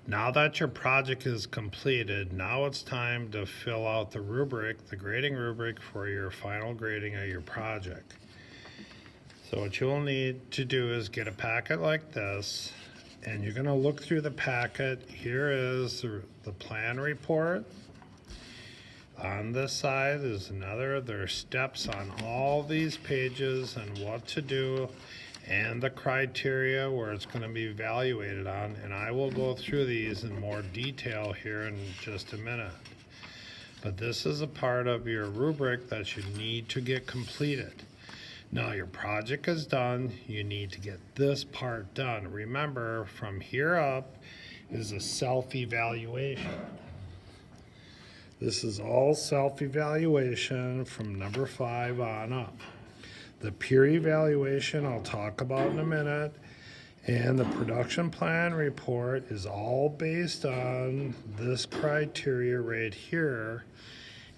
Now that your project is completed, now it's time to fill out the rubric, the grading rubric for your final grading of your project. So what you'll need to do is get a packet like this, and you're going to look through the packet. Here is the plan report. On this side is there's steps on all these pages and what to do and the criteria where it's going to be evaluated on, and I will go through these in more detail here in just a minute. But this is a part of your rubric that you need to get completed. Now your project is done, you need to get this part done. Remember, from here up is a self-evaluation. This is all self-evaluation from number 5 on up. The peer evaluation I'll talk about in a minute, and the production plan report is all based on this criteria right here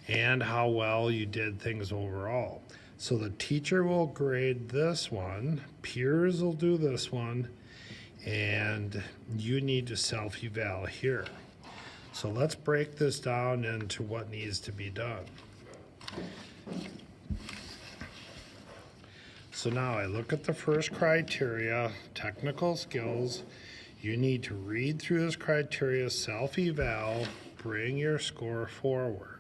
and how well you did things overall. So the teacher will grade this one, peers will do this one, and you need to self-eval here. So let's break this down into what needs to be done. So now I look at the first criteria, technical skills. You need to read through this criteria, self-eval, bring your score forward.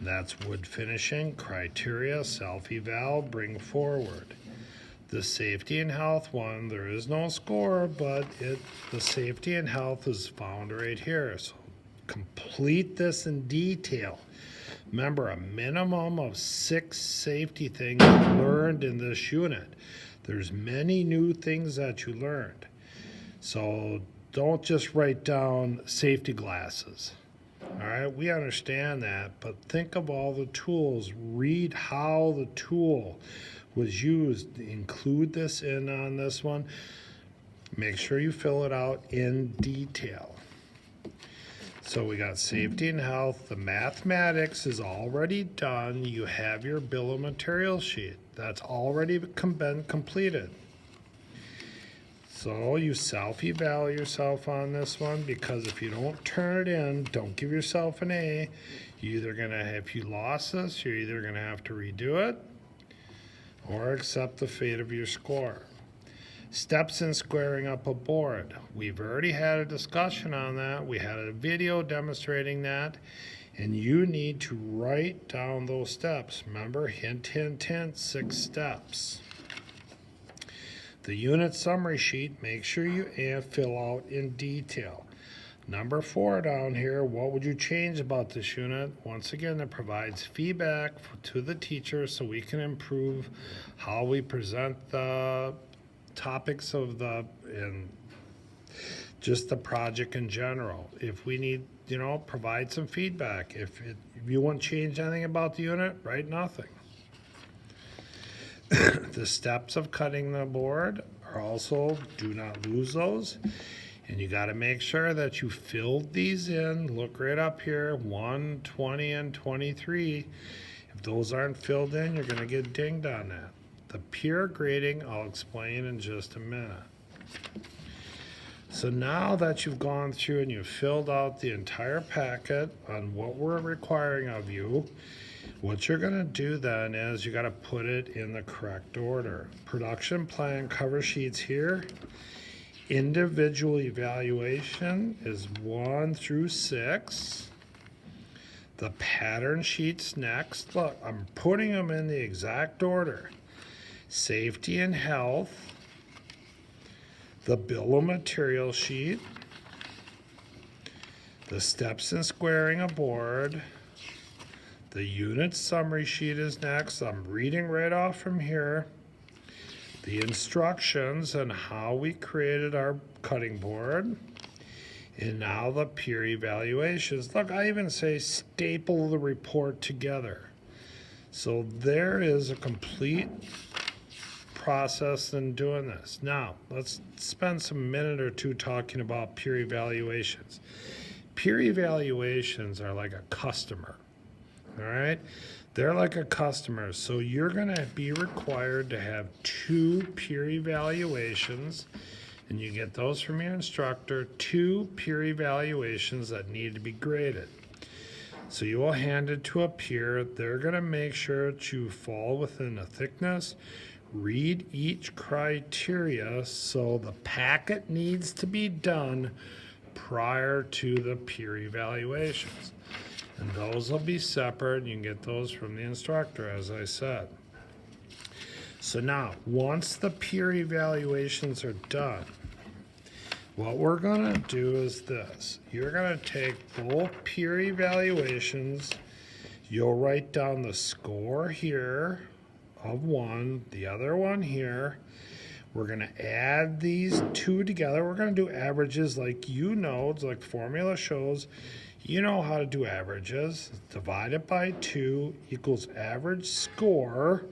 That's wood finishing, criteria, self-eval, bring forward. The safety and health one, there is no score, but the safety and health is found right here. So complete this in detail. Remember, a minimum of 6 safety things learned in this unit. There's many new things that you learned. So don't just write down safety glasses. All right, we understand that, but think of all the tools. Read how the tool was used. Include this in on this one. Make sure you fill it out in detail. So we got safety and health. The mathematics is already done. You have your bill of materials sheet. That's already been completed. So you self-eval yourself on this one, because if you don't turn it in, don't give yourself an A. If you lost this, you're either gonna have to redo it or accept the fate of your score. Steps in squaring up a board. We've already had a discussion on that. We had a video demonstrating that, and you need to write down those steps. Remember, hint, hint, hint, 6 steps. The unit summary sheet, make sure you fill out in detail. Number 4 down here, what would you change about this unit? Once again, it provides feedback to the teacher so we can improve how we present the topics of and just the project in general. If we need, provide some feedback. If you want to change anything about the unit, write nothing. The steps of cutting the board are also, do not lose those. And you got to make sure that you filled these in. Look right up here, 1, 20, and 23. If those aren't filled in, you're going to get dinged on that. The peer grading, I'll explain in just a minute. So now that you've gone through and you've filled out the entire packet on what we're requiring of you, what you're going to do then is you got to put it in the correct order. Production plan cover sheets here. Individual evaluation is 1 through 6. The pattern sheets next. Look, I'm putting them in the exact order. Safety and health. The bill of material sheet. The steps in squaring a board. The unit summary sheet is next. I'm reading right off from here. The instructions on how we created our cutting board. And now the peer evaluations. Look, I even say staple the report together. So there is a complete process in doing this. Now, let's spend some minute or two talking about peer evaluations. Peer evaluations are like a customer. All right, they're like a customer, so you're going to be required to have 2 peer evaluations, and you get those from your instructor, 2 peer evaluations that need to be graded. So you will hand it to a peer. They're going to make sure that you fall within the thickness, read each criteria, so the packet needs to be done prior to the peer evaluations. And those will be separate. You can get those from the instructor, as I said. So now, once the peer evaluations are done, what we're going to do is this. You're going to take both peer evaluations. You'll write down the score here of one, the other one here. We're going to add these 2 together. We're going to do averages like you know, it's like formula shows. You know how to do averages. Divide it by 2 equals average score.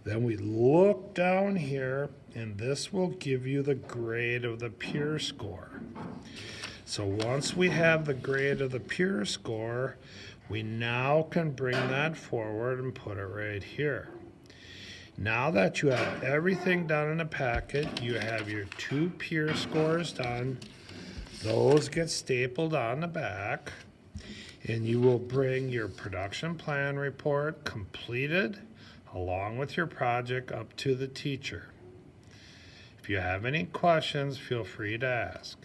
Then we look down here, and this will give you the grade of the peer score. So once we have the grade of the peer score, we now can bring that forward and put it right here. Now that you have everything done in the packet, you have your 2 peer scores done. Those get stapled on the back, and you will bring your production plan report completed along with your project up to the teacher. If you have any questions, feel free to ask.